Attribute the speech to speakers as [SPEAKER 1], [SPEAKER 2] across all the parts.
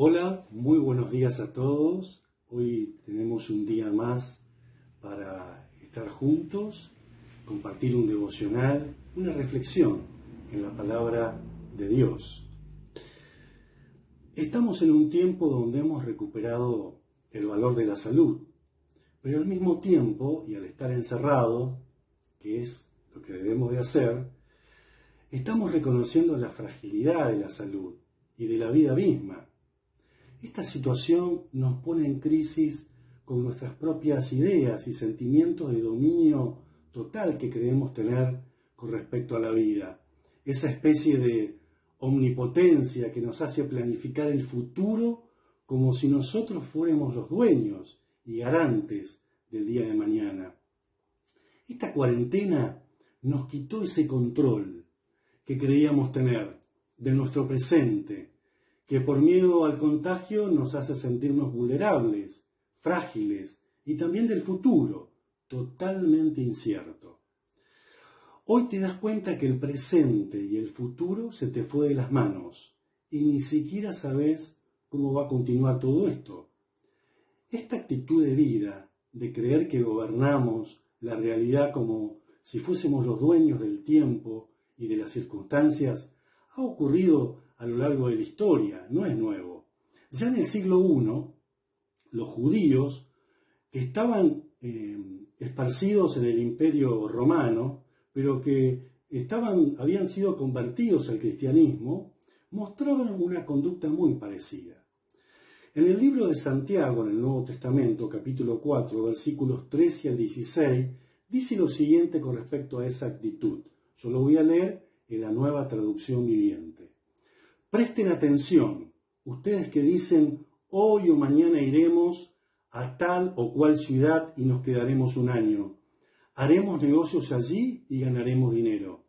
[SPEAKER 1] Hola, muy buenos días a todos. Hoy tenemos un día más para estar juntos, compartir un devocional, una reflexión en la palabra de Dios. Estamos en un tiempo donde hemos recuperado el valor de la salud, pero al mismo tiempo, y al estar encerrados, que es lo que debemos de hacer, estamos reconociendo la fragilidad de la salud y de la vida misma. Esta situación nos pone en crisis con nuestras propias ideas y sentimientos de dominio total que creemos tener con respecto a la vida. Esa especie de omnipotencia que nos hace planificar el futuro como si nosotros fuéramos los dueños y garantes del día de mañana. Esta cuarentena nos quitó ese control que creíamos tener de nuestro presente, que por miedo al contagio nos hace sentirnos vulnerables, frágiles y también del futuro, totalmente incierto. Hoy te das cuenta que el presente y el futuro se te fue de las manos y ni siquiera sabes cómo va a continuar todo esto. Esta actitud de vida, de creer que gobernamos la realidad como si fuésemos los dueños del tiempo y de las circunstancias, ha ocurrido a lo largo de la historia, no es nuevo. Ya en el siglo I, los judíos que estaban esparcidos en el Imperio Romano, pero que habían sido convertidos al cristianismo, mostraban una conducta muy parecida. En el libro de Santiago, en el Nuevo Testamento, capítulo 4, versículos 13 al 16, dice lo siguiente con respecto a esa actitud. Yo lo voy a leer en la Nueva Traducción Viviente. Presten atención, ustedes que dicen, hoy o mañana iremos a tal o cual ciudad y nos quedaremos un año. Haremos negocios allí y ganaremos dinero.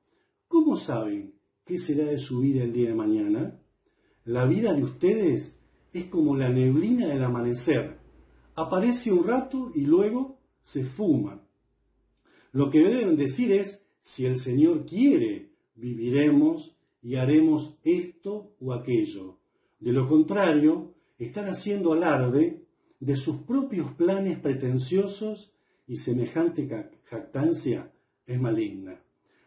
[SPEAKER 1] ¿Cómo saben qué será de su vida el día de mañana? La vida de ustedes es como la neblina del amanecer. Aparece un rato y luego se fuma. Lo que deben decir es, si el Señor quiere, viviremos y haremos esto o aquello. De lo contrario, están haciendo alarde de sus propios planes pretenciosos y semejante jactancia es maligna.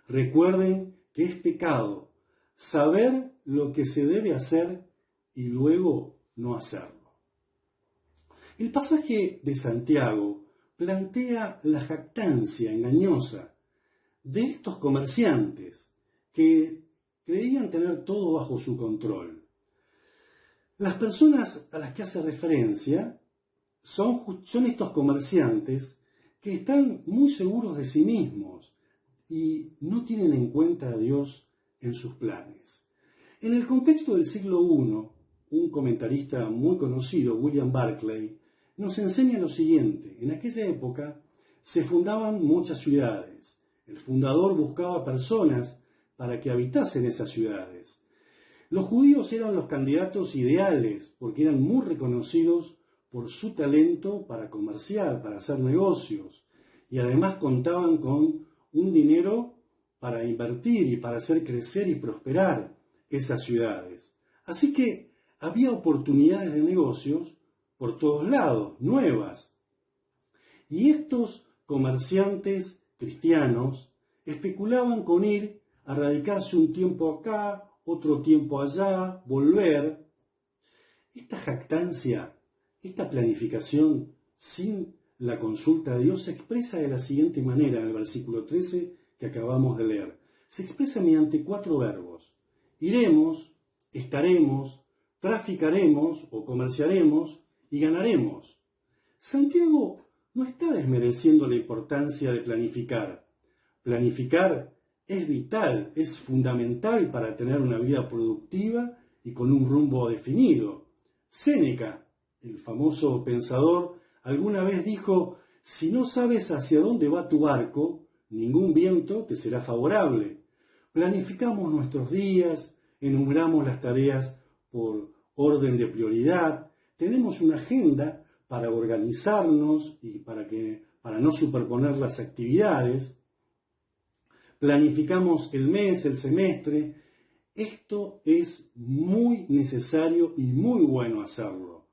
[SPEAKER 1] Recuerden que es pecado saber lo que se debe hacer y luego no hacerlo. El pasaje de Santiago plantea la jactancia engañosa de estos comerciantes que creían tener todo bajo su control. Las personas a las que hace referencia son estos comerciantes que están muy seguros de sí mismos y no tienen en cuenta a Dios en sus planes. En el contexto del siglo I, un comentarista muy conocido, William Barclay, nos enseña lo siguiente. En aquella época se fundaban muchas ciudades. El fundador buscaba personas para que habitasen esas ciudades. Los judíos eran los candidatos ideales porque eran muy reconocidos por su talento para comerciar, para hacer negocios, y además contaban con un dinero para invertir y para hacer crecer y prosperar esas ciudades. Así que había oportunidades de negocios por todos lados, nuevas. Y estos comerciantes cristianos especulaban con ir a radicarse un tiempo acá, otro tiempo allá, volver. Esta jactancia, esta planificación sin la consulta de Dios se expresa de la siguiente manera en el versículo 13 que acabamos de leer. Se expresa mediante 4 verbos. Iremos, estaremos, traficaremos o comerciaremos y ganaremos. Santiago no está desmereciendo la importancia de planificar. Planificar es vital, es fundamental para tener una vida productiva y con un rumbo definido. Séneca, el famoso pensador, alguna vez dijo, si no sabes hacia dónde va tu barco, ningún viento te será favorable. Planificamos nuestros días, enumeramos las tareas por orden de prioridad, tenemos una agenda para organizarnos y para no superponer las actividades. Planificamos el mes, el semestre, Esto es muy necesario y muy bueno hacerlo.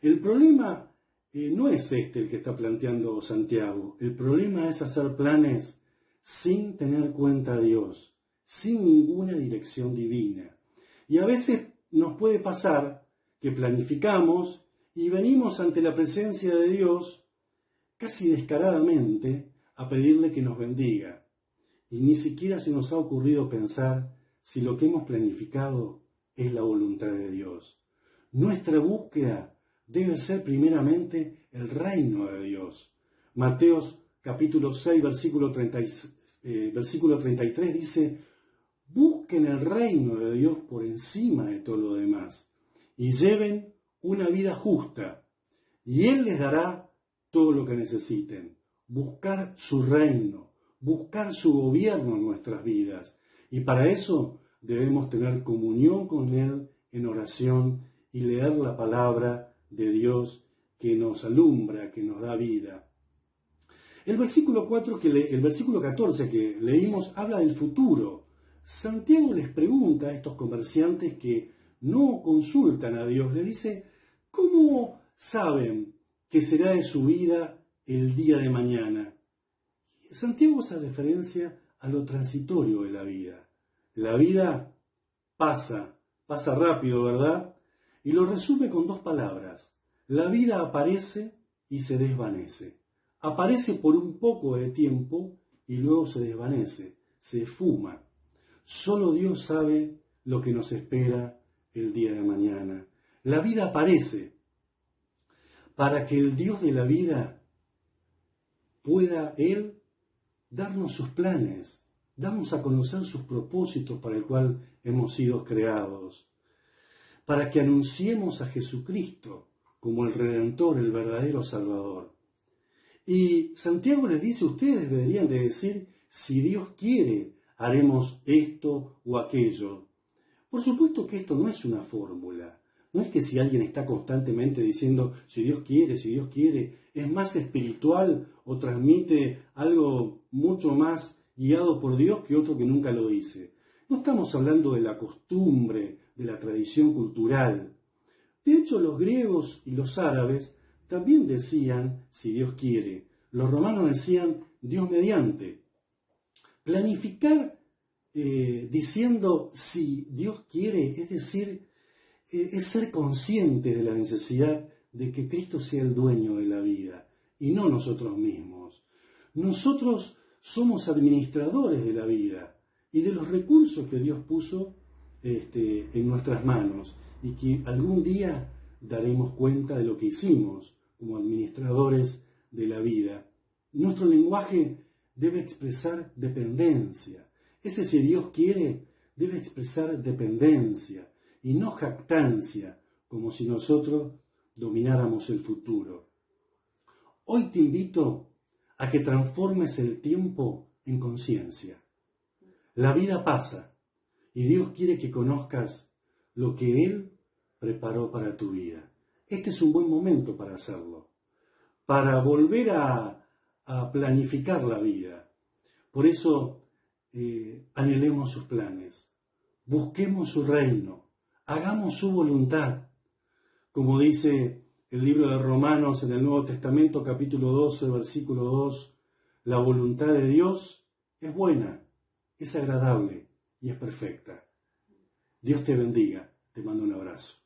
[SPEAKER 1] El problema no es este el que está planteando Santiago. El problema es hacer planes sin tener cuenta a Dios, sin ninguna dirección divina. Y a veces nos puede pasar que planificamos y venimos ante la presencia de Dios casi descaradamente a pedirle que nos bendiga. Y ni siquiera se nos ha ocurrido pensar si lo que hemos planificado es la voluntad de Dios. Nuestra búsqueda debe ser primeramente el reino de Dios. Mateos capítulo 6, versículo 33 dice: busquen el reino de Dios por encima de todo lo demás y lleven una vida justa, y Él les dará todo lo que necesiten. Buscar su reino, buscar su gobierno en nuestras vidas. Y para eso debemos tener comunión con Él en oración y leer la palabra de Dios que nos alumbra, que nos da vida. El versículo 14 que leímos habla del futuro. Santiago les pregunta a estos comerciantes que no consultan a Dios, les dice: ¿cómo saben que será de su vida el día de mañana? Santiago hace referencia a lo transitorio de la vida. La vida pasa rápido, ¿verdad? Y lo resume con dos palabras: la vida aparece y se desvanece. Aparece por un poco de tiempo y luego se desvanece, se esfuma. Solo Dios sabe lo que nos espera el día de mañana. La vida aparece para que el Dios de la vida pueda Él darnos sus planes, darnos a conocer sus propósitos para el cual hemos sido creados, para que anunciemos a Jesucristo como el Redentor, el verdadero Salvador. Y Santiago les dice: ustedes deberían de decir, si Dios quiere, haremos esto o aquello. Por supuesto que esto no es una fórmula. No es que si alguien está constantemente diciendo, si Dios quiere, es más espiritual o transmite algo mucho más guiado por Dios que otro que nunca lo dice. No estamos hablando de la costumbre, de la tradición cultural. De hecho, los griegos y los árabes también decían, si Dios quiere. Los romanos decían, Dios mediante. Planificar diciendo, si Dios quiere, es decir, es ser consciente de la necesidad de que Cristo sea el dueño de la vida y no nosotros mismos. Nosotros somos administradores de la vida y de los recursos que Dios puso en nuestras manos y que algún día daremos cuenta de lo que hicimos como administradores de la vida. Nuestro lenguaje debe expresar dependencia. Ese si Dios quiere debe expresar dependencia y no jactancia, como si nosotros domináramos el futuro. Hoy te invito a que transformes el tiempo en conciencia. La vida pasa y Dios quiere que conozcas lo que Él preparó para tu vida. Este es un buen momento para hacerlo, para volver a planificar la vida. Por eso, anhelemos sus planes, busquemos su reino, hagamos su voluntad. Como dice el libro de Romanos en el Nuevo Testamento, capítulo 12, versículo 2, la voluntad de Dios es buena, es agradable y es perfecta. Dios te bendiga. Te mando un abrazo.